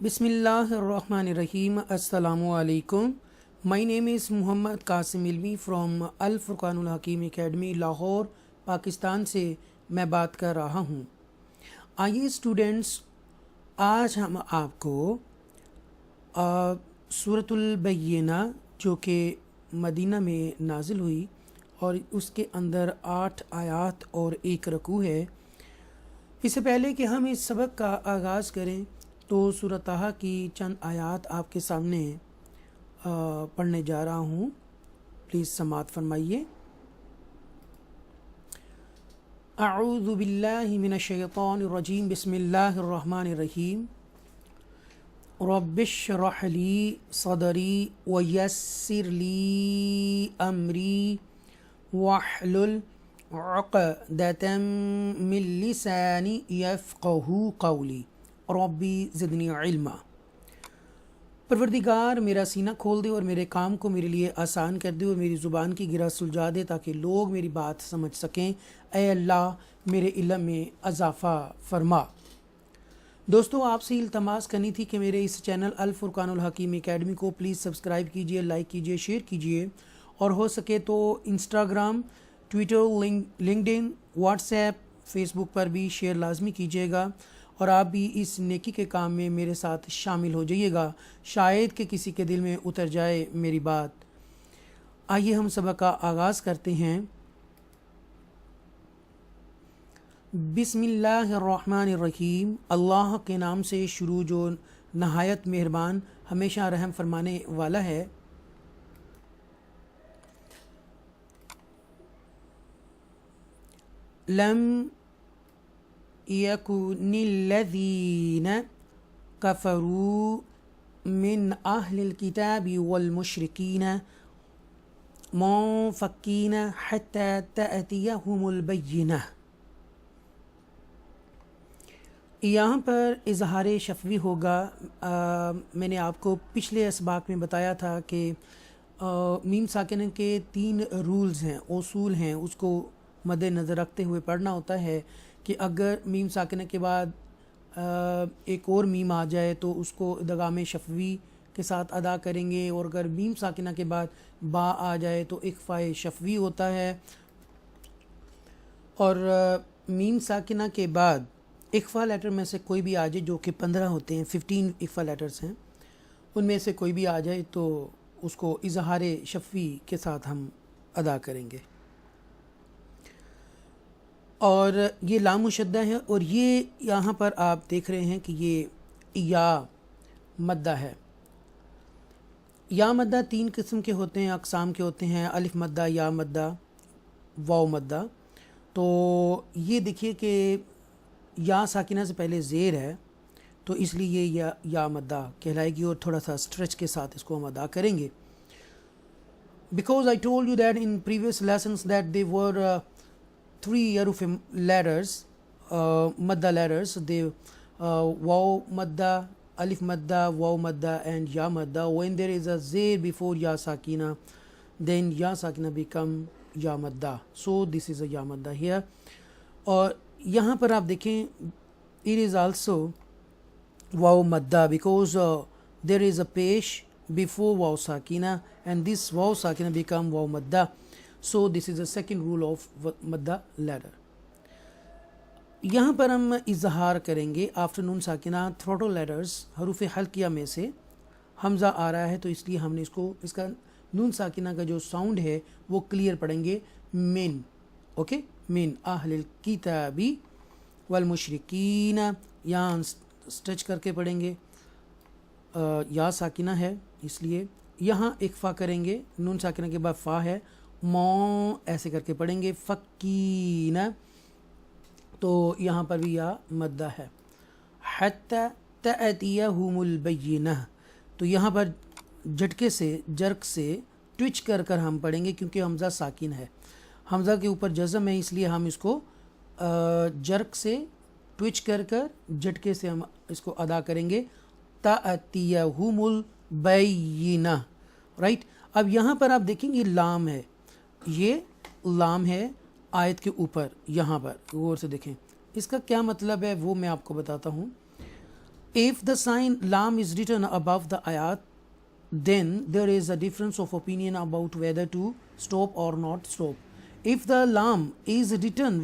Bismillahirrahmanirrahim. Assalamu alaikum. My name is Muhammad Qasim Ilmi from Al Furqanul Hakim Academy Lahore Pakistan से मैं बात कर रहा हूँ। आइए स्टूडेंट्स, आज हम आपको सूरतुल बय्यिना जो कि मदीना में नाजिल हुई और उसके अंदर 8 आयात और 1 रकू है। इससे पहले कि हम इस सबक का आगाज़ करें तो सूरह ताहा की चंद आयात आपके सामने पढ़ने जा रहा हूँ। प्लीज़ समाअत फरमाइए। अऊज़ु बिल्लाहि मिनश शैतानिर रजीम। बिस्मिल्लाहिर रहमानिर रहीम। रब्बिश्रह ली सदरी वयस्सिर ली अमरी वहलुल उक़दतम मिन लिसानी यफ़क़हू क़ौली रब्बी ज़िदनी इल्मा। परवरदिगार, मेरा सीना खोल दे और मेरे काम को मेरे लिए आसान कर दे और मेरी ज़ुबान की गिरा सुलझा दे ताकि लोग मेरी बात समझ सकें। ऐ अल्लाह, मेरे इल्म में इजाफ़ा फरमा। दोस्तों, आपसे इल्तमास करनी थी कि मेरे इस चैनल अल फुरकानुल हकीम एकेडमी को प्लीज़ सब्सक्राइब कीजिए, लाइक कीजिए, शेयर कीजिए और हो सके तो Instagram, Twitter, LinkedIn, WhatsApp, Facebook पर भी शेयर लाजमी कीजिएगा और आप भी इस नेकी के काम में मेरे साथ शामिल हो जाइएगा। शायद कि किसी के दिल में उतर जाए मेरी बात। आइए हम सबक का आगाज़ करते हैं। बिस्मिल्लाहिर्रहमानिर्रहीम। अल्लाह के नाम से शुरू जो नहायत मेहरबान हमेशा रहम फरमाने वाला है। लम यकुनिल्लज़ीन कफ़रू मिन अहलिल किताबि वल मुशरिकीन मुनफ़क्कीन हत्ता तअतियहुमुल बय्यिना। यहाँ पर इज़हार शफ़वी होगा। मैंने आपको पिछले असबाक में बताया था कि मीम साकिन के 3 रूल्स हैं, उसूल हैं, उसको मद्देनज़र रखते हुए पढ़ना होता है कि अगर मीम साकिन के बाद एक और मीम आ जाए तो उसको इदगाम शफ़वी के साथ अदा करेंगे और अगर मीम साकिना के बाद बा आ जाए तो इख्फ़ाए शफ़वी होता है। और मीम साकिना के बाद इख्फ़ा लेटर में से कोई भी आ जाए, जो कि 15 होते हैं, 15 इख्फ़ा लेटर्स हैं, उनमें से कोई भी आ जाए तो उसको इज़हार शफ़वी के साथ हम अदा करेंगे। और ये लाम मुशद्दा है और ये यहाँ पर आप देख रहे हैं कि ये या मद्दा है। या मद्दा 3 किस्म के होते हैं, अक़साम के होते हैं, अलिफ मद्दा, या मद्दा, वाव मद्दा। तो ये देखिए कि या साकिना से पहले ज़ेर है तो इसलिए ये या मद्दा कहलाएगी और थोड़ा सा स्ट्रेच के साथ इसको हम अदा करेंगे। Because I told you that in previous lessons that they were 3 Haruf letters, madda letters. They waw madda, alif madda, waw madda and ya madda. When there is a zay before ya sakina, then ya sakina become ya madda. So this is a ya madda here. और यहाँ पर आप देखें, it is also waw madda because there is a pesh before waw sakina and this waw sakina become waw madda. So this is the second rule of madda ladder. यहाँ पर हम इजहार करेंगे आफ्टर नून साकिना थ्रोटल लेटर्स हरूफ हल्किया में से हमज़ा आ रहा है तो इसलिए हमने इसका नून साकिना का जो साउंड है वो क्लियर पढ़ेंगे। मिन, ओके, मिन अहलिल किताबी वल मुशरिकीन, यहाँ स्ट्रेच करके पढ़ेंगे। या साकिना है इसलिए यहाँ इख्फा करेंगे, नून साकिना के बाद फ़ा है, मौ ऐसे करके पढ़ेंगे। फ़क्कीना, तो यहाँ पर भी या मद्दा है। हत्ता तअतियहुमुल बय्यिना, तो यहाँ पर झटके से, जर्क से ट्विच कर कर हम पढ़ेंगे क्योंकि हमज़ा साकिन है, हमज़ा के ऊपर जज़म है, इसलिए हम इसको जर्क से ट्विच कर कर झटके से हम इसको अदा करेंगे। तअतियहुमुल बय्यिना, राइट। अब यहाँ पर आप देखेंगे लाम है, ये लाम है आयत के ऊपर, यहाँ पर गौर से देखें। इसका क्या मतलब है वो मैं आपको बताता हूँ। If the sign lam is written above the ayat, then there is a difference of opinion about whether to stop or not stop. If the lam is written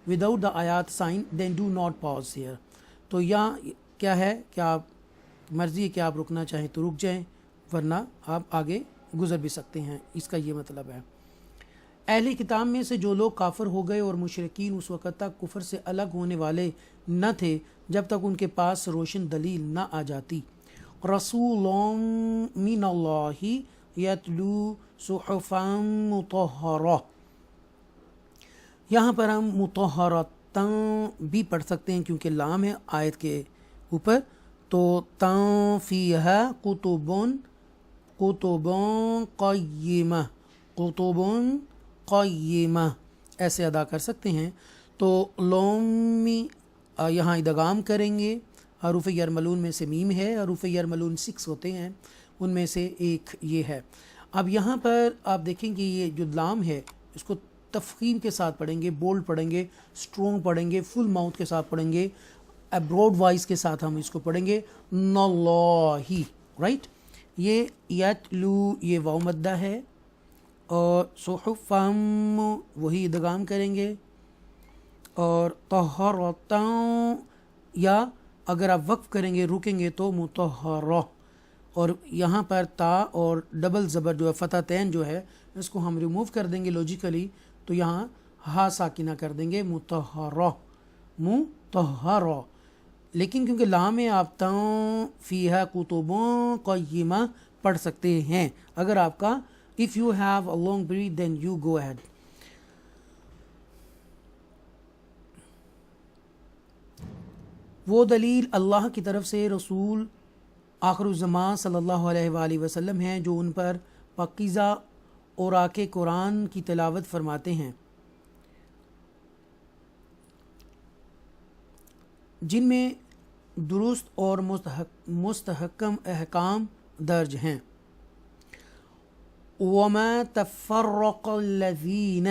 without the ayat sign, then do not pause here. تو यहाँ کیا ہے کہ آپ مرضی ہے کہ آپ رکنا چاہیں تو رک جائیں، ورنہ آپ آگے گزر بھی سکتے ہیں، اس کا یہ مطلب ہے۔ اہل کتاب میں سے جو لوگ کافر ہو گئے اور مشرکین اس وقت تک کفر سے الگ ہونے والے نہ تھے جب تک ان کے پاس روشن دلیل نہ آ جاتی۔ رسول من اللہ یتلو صحفا مطہرہ، یہاں پر ہم مطہرتاں بھی پڑھ سکتے ہیں کیونکہ لام ہے آیت کے اوپر، تو تاں فیہا کتب قیمہ، کتب قیمہ ایسے ادا کر سکتے ہیں۔ تو لومی یہاں ادغام کریں گے، حروف یرملون میں سے میم ہے، حروف یرملون 6 ہوتے ہیں، ان میں سے ایک یہ ہے۔ اب یہاں پر آپ دیکھیں کہ یہ جو لام ہے اس کو تفخیم کے ساتھ پڑھیں گے، بولڈ پڑھیں گے، اسٹرونگ پڑھیں گے، فل ماؤتھ کے ساتھ پڑھیں گے، براڈ وائس کے ساتھ ہم اس کو پڑھیں گے، ناللہی، رائٹ۔ یہ یتلو یہ واو مدہ ہے، اور صحفم وہی ادغام کریں گے، اور طہرتاں یا اگر آپ وقف کریں گے رکیں گے تو مطہرہ، اور یہاں پر تا اور ڈبل زبر جو ہے فتح تین جو ہے اس کو ہم ریموو کر دیں گے لاجیکلی، تو یہاں ہا ساکنہ کر دیں گے، مطہرہ، مطہرہ۔ لیکن کیونکہ لام ہے آپ تاں فیہا کتب قیمہ پڑھ سکتے ہیں اگر آپ کا if you have a long breath then you go ahead۔ وہ دلیل اللہ کی طرف سے رسول آخر الزمان صلی اللہ علیہ وآلہ وسلم ہیں جو ان پر پاکیزہ اوراق قرآن کی تلاوت فرماتے ہیں، جن میں درست اور مستحکم احکام درج ہیں۔ وَمَا تَفَرَّقَ الَّذِينَ،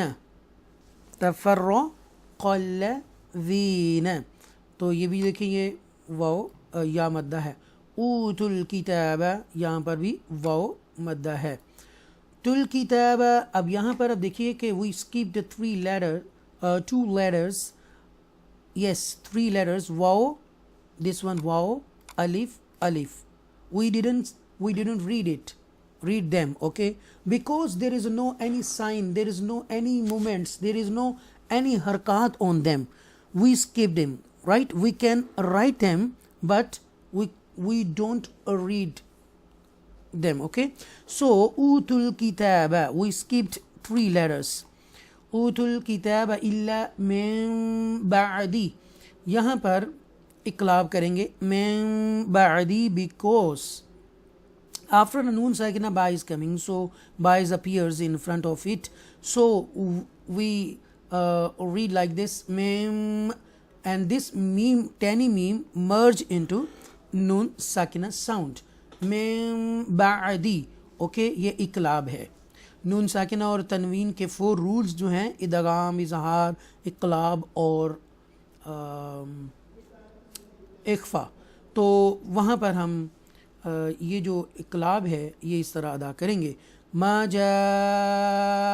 تو یہ بھی دیکھیں یہ واو یا مدہ ہے۔ اوتوا الکتاب، یہاں پر بھی واو مدہ ہے۔ تل کتاب، اب یہاں پر اب دیکھیے کہ we skipped 2 letters، yes 3 letters، wow, this one wow, alif، alif، we didn't read them, okay, because there is no any sign, there is no any movements, there is no any harkat on them, we skipped them, right? We can write them but we don't read them, okay? So utul kitaba, we skipped 3 letters. utul kitaba illa min ba'di, یہاں پر اقلاب کریں گے من بعدی، because after a noon sakina ba is coming, so ba is appears in front of it, so we read like this mim, and this meme, tiny meme, merge into noon sakina sound mim ba'di، okay، یہ اقلاب ہے۔ نون ساکنہ اور تنوین کے 4 rules جو ہیں ادغام، اظہار، اقلاب اور اخفا، تو وہاں پر ہم یہ جو اقلاب ہے یہ اس طرح ادا کریں گے، ما جاءتہم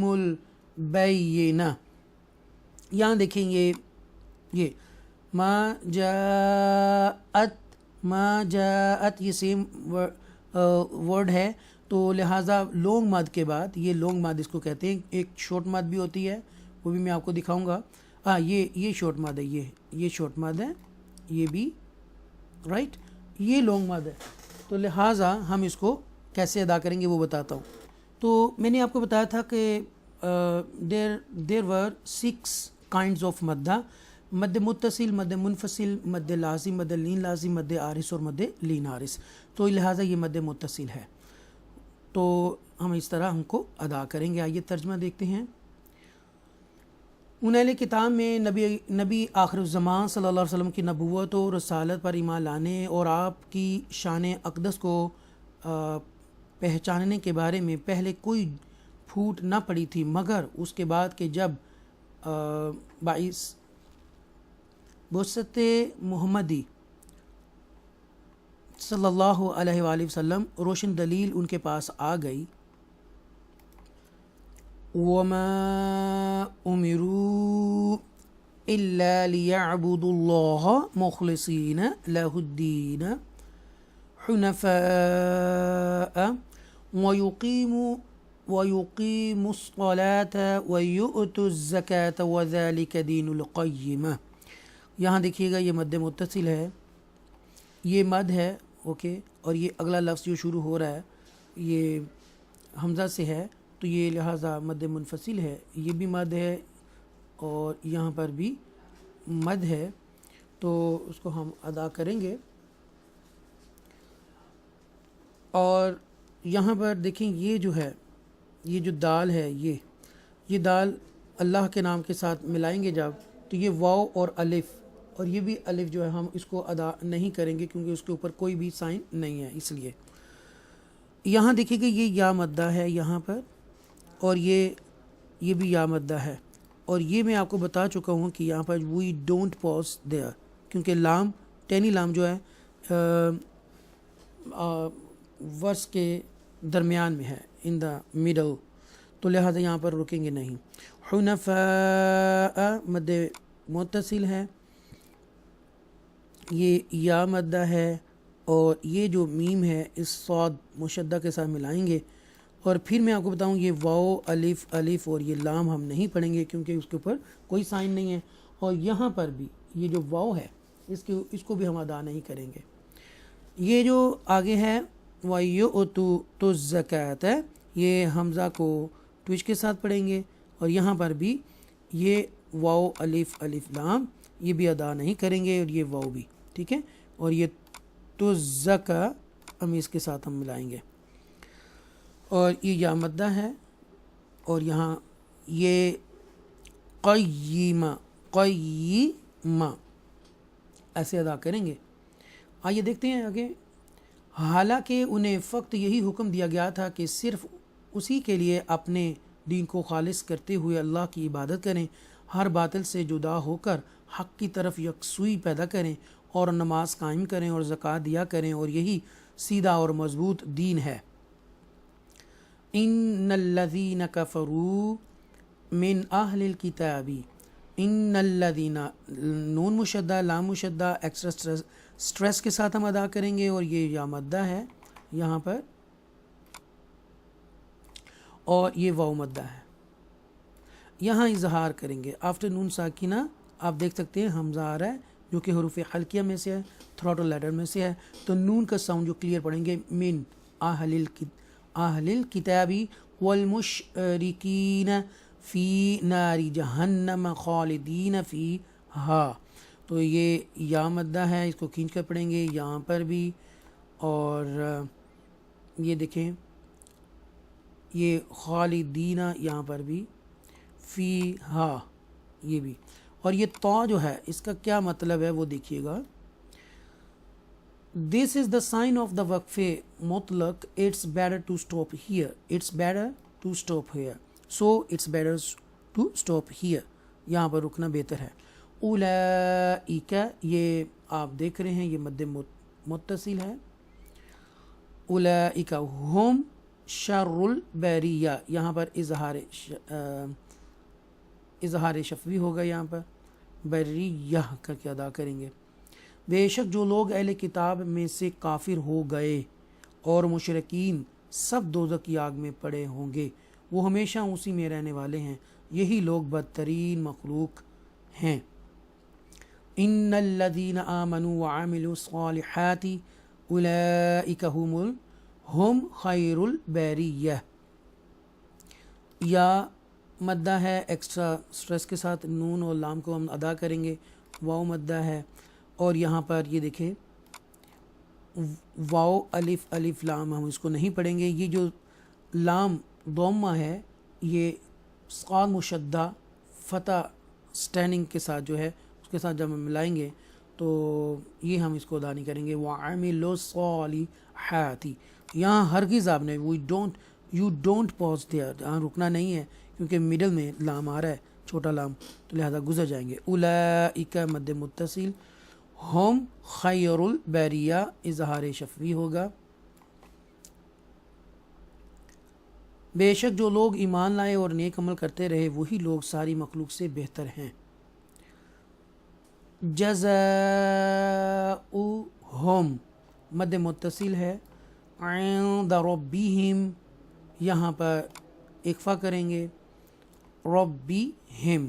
البینہ، یہاں دیکھیں یہ ما جاءت یہ سیم ورڈ ہے، تو لہٰذا لونگ مد کے بعد، یہ لونگ مد اس کو کہتے ہیں، ایک شارٹ مد بھی ہوتی ہے وہ بھی میں آپ کو دکھاؤں گا۔ یہ شارٹ مد ہے، یہ شارٹ مد ہے، یہ بھی رائٹ، یہ لونگ مد ہے، تو لہٰذا ہم اس کو کیسے ادا کریں گے وہ بتاتا ہوں۔ تو میں نے آپ کو بتایا تھا کہ دیر ور 6 kinds of مدہ، مد متصل، مد منفصل، مد لازم، مد لین لازم، مد عارض اور مد لین عارض، تو لہٰذا یہ مد متصل ہے، تو ہم اس طرح ہم کو ادا کریں گے۔ آئیے ترجمہ دیکھتے ہیں۔ ان اہل کتاب میں نبی آخر الزمان صلی اللہ علیہ وسلم کی نبوت و رسالت پر ایمان لانے اور آپ کی شان اقدس کو پہچاننے کے بارے میں پہلے کوئی پھوٹ نہ پڑی تھی، مگر اس کے بعد کہ جب बसत मोहम्मदी सल्लल्लाहु अलैहि वसल्लम रोशन दलील उनके पास आ गई। वमा उमिरू इल्ला लियअबुदुल्लाह मुखलिसीन लहुद्दीन हुनफाअ वयुकीमुस्सलात वयुअतुज़्ज़कात वज़ालिक दीनुल क़य्यिम। यहाँ देखिएगा ये मद्द मुत्तसिल है, ये मद है, ओके, और ये अगला लफ्ज़ जो शुरू हो रहा है ये हमज़ा से है, तो ये लिहाजा मद मुनफसिल है। ये भी मद है और यहाँ पर भी मद है, तो उसको हम अदा करेंगे। और यहाँ पर देखें ये जो है, ये जो दाल है, ये दाल अल्लाह के नाम के साथ मिलाएंगे जब, तो ये वाव और अलिफ, और ये भी अलिफ जो है हम इसको अदा नहीं करेंगे क्योंकि उसके ऊपर कोई भी साइन नहीं है। इसलिए यहाँ देखिएगा ये या मद्दा है यहाँ पर, और ये भी या मद्दा है, और ये मैं आपको बता चुका हूँ कि यहाँ पर वी डोंट पॉज देयर, क्योंकि लाम टैनी लाम जो है वर्स के दरमियान में है, इन द मिडल, तो लिहाजा यहाँ पर रुकेंगे नहीं। हुनफा मद मुत्तसिल है, ये या मद्दा है, और ये जो मीम है इस सौद मुशद्दा के साथ मिलाएंगे। और फिर मैं आपको बताऊं ये वाओ अलिफ अलिफ और ये लाम हम नहीं पढ़ेंगे क्योंकि उसके ऊपर कोई साइन नहीं है। और यहाँ पर भी ये जो वाओ है इसको भी हम अदा नहीं करेंगे। ये जो आगे है वयुअतु ज़कात है, ये हमज़ा को ट्विच के साथ पढ़ेंगे, और यहाँ पर भी ये वाओ अलिफ अलिफ लाम ये भी अदा नहीं करेंगे, और ये वाओ भी, ठीक है। और ये तो ज़का हम इसके साथ हम मिलाएंगे, और ये या मद्दा है, और यहाँ ये क़य्यिमा ऐसे अदा करेंगे। आइए देखते हैं आगे। हालांकि उन्हें फ़क्त यही हुक्म दिया गया था कि सिर्फ़ उसी के लिए अपने दीन को खालिस करते हुए अल्लाह की इबादत करें, हर बातिल से जुदा होकर हक़ की तरफ यकसुई पैदा करें और नमाज कायम करें और ज़कात दिया करें, और यही सीधा और मज़बूत दीन है। इन्नल्लज़ीना कफ़रू मिन अहलिल किताबी, इन्नल्लज़ीना नून मुशद्दा लाम मुशद्दा एक्स्ट्रा स्ट्रेस के साथ हम अदा करेंगे, और ये या मद्दा है यहाँ पर, और ये वाव मद्दा है। यहाँ इजहार करेंगे आफ्टर नून साकिना, आप देख सकते हैं हमज़ा आ रहा है जो कि हुरूफ़ हल्किया में से है, थ्रोटल लेटर में से है, तो नून का साउंड जो क्लियर पढ़ेंगे, मिन अहलिल किताबी वल मुशरिकीन फ़ी नारी जहन्नम खालिदीन फ़ीहा, तो ये या मद्दा है, इसको खींच कर पढ़ेंगे यहाँ पर भी। और ये देखें ये खालिदीना यहाँ पर भी, फ़ीहा ये भी, और ये तो जो है इसका क्या मतलब है वो देखिएगा। This is the sign of the वक्फ़े मुतलक, it's better to stop here, it's better to stop here, so it's better to stop here, यहाँ पर रुकना बेहतर है। उलाइका ये आप देख रहे हैं ये मद्दे मुत्तसिल है। उलाइका हुम शर्रुल बैरिया, यहाँ पर इजहार शफ़वी होगा, यहाँ पर बैरिया करके अदा करेंगे। बेशक जो लोग अहले किताब में से काफिर हो गए और मुशरिकीन सब दोज़ख की आग में पड़े होंगे, वो हमेशा उसी में रहने वाले हैं, यही लोग बदतरीन मखलूक हैं। इन्नल्लज़ीना आमनू व अमिलुस्सालिहाति उलाइका हुम खैरुल बैरिया, या मद्दा है एक्स्ट्रा स्ट्रेस के साथ, नून और लाम को हम अदा करेंगे, वाव मद्दा है, और यहाँ पर ये देखें वाव अलिफ अलिफ लाम हम इसको नहीं पढ़ेंगे। ये जो लाम दोम्मा है ये साद मुशद्दा फतह स्टैंडिंग के साथ जो है उसके साथ जब हम मिलाएंगे तो ये हम इसको अदा नहीं करेंगे। वामिलुस्सालिहाति, यहाँ हरगिज़ आपने यू डोंट पॉज देयर, यहाँ रुकना नहीं है क्योंकि मिडल में लाम आ रहा है, چھوٹا لام تو لہذا گزر جائیں گے. اولئک مد متصل، ہم خیر البریہ اظہار شفوی ہوگا. بے شک جو لوگ ایمان لائے اور نیک عمل کرتے رہے وہی لوگ ساری مخلوق سے بہتر ہیں. جزاؤہم مد متصل ہے، عند ربہم یہاں پر اکفا کریں گے، ربہم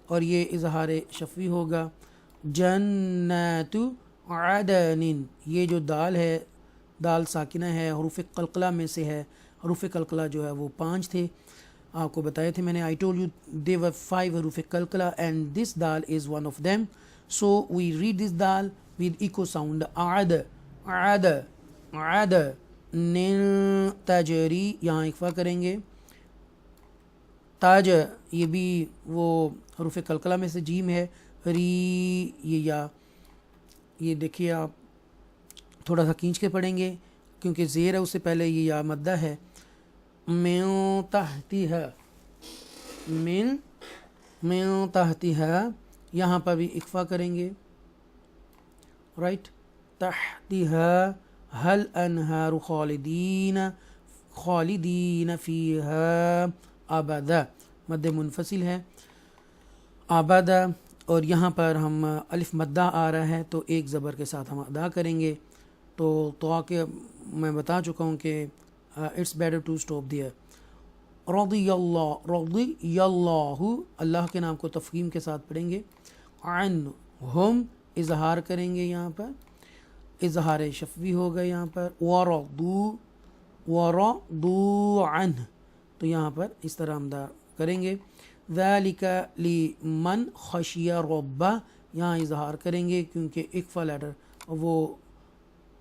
اور یہ اظہار شفوی ہوگا. جنات عدن، یہ جو دال ہے دال ساکنہ ہے، حروف قلقلہ میں سے ہے. حروف قلقلہ جو ہے وہ 5 تھے، آپ کو بتائے تھے میں نے. I told you there were 5 حروف قلقلہ and this dal is one of them. So we read this dal with echo sound. عد عد عد نن تجری، یہاں اکفا کریں گے. تاج یہ بھی وہ حروف قلقلہ میں سے جیم ہے. ری یہ یا، یہ دیکھیے آپ تھوڑا سا کھینچ کے پڑھیں گے کیونکہ زیر ہے اس سے پہلے یہ یا مدہ ہے. من تحتها، من تحتها یہاں پر بھی اکفا کریں گے، رائٹ. تحتها هل انہار خالدین فیہا ابدا، مد منفصل ہے ابدا. اور یہاں پر ہم الف مدہ آ رہا ہے تو ایک زبر کے ساتھ ہم ادا کریں گے. تو آکے میں بتا چکا ہوں کہ it's better to stop there. رضی اللہ، اللہ کے نام کو تفخیم کے ساتھ پڑھیں گے. عنہم اظہار کریں گے، یہاں پر اظہار شفوی ہوگا. یہاں پر ورضوا عنہ تو یہاں پر اس طرح ہم کریں گے. ذالک لمن خشی ربہ، یہاں اظہار کریں گے کیونکہ اکفا لیٹر وہ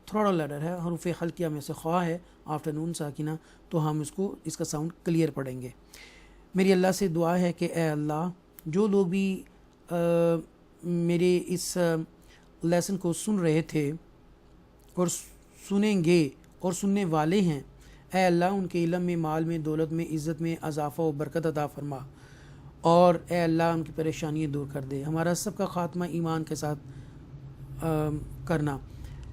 تھوڑا لیٹر ہے، حروف حلقیہ میں سے خواہ ہے آفٹر نون ساکنہ، تو ہم اس کا ساؤنڈ کلیئر پڑھیں گے. میری اللہ سے دعا ہے کہ اے اللہ جو لوگ بھی میرے اس لیسن کو سن رہے تھے اور سنیں گے اور سننے والے ہیں، اے اللہ ان کے علم میں، مال میں، دولت میں، عزت میں اضافہ و برکت عطا فرما، اور اے اللہ ان کی پریشانیاں دور کر دے. ہمارا سب کا خاتمہ ایمان کے ساتھ کرنا،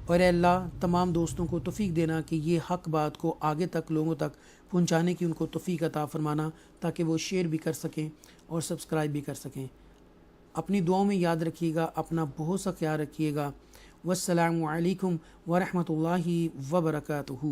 اور اے اللہ تمام دوستوں کو توفیق دینا کہ یہ حق بات کو آگے تک لوگوں تک پہنچانے کی ان کو توفیق عطا فرمانا، تاکہ وہ شیئر بھی کر سکیں اور سبسکرائب بھی کر سکیں. اپنی دعاؤں میں یاد رکھیے گا، اپنا بہت سا خیال رکھیے گا. والسلام علیکم ورحمۃ اللہ وبرکاتہ.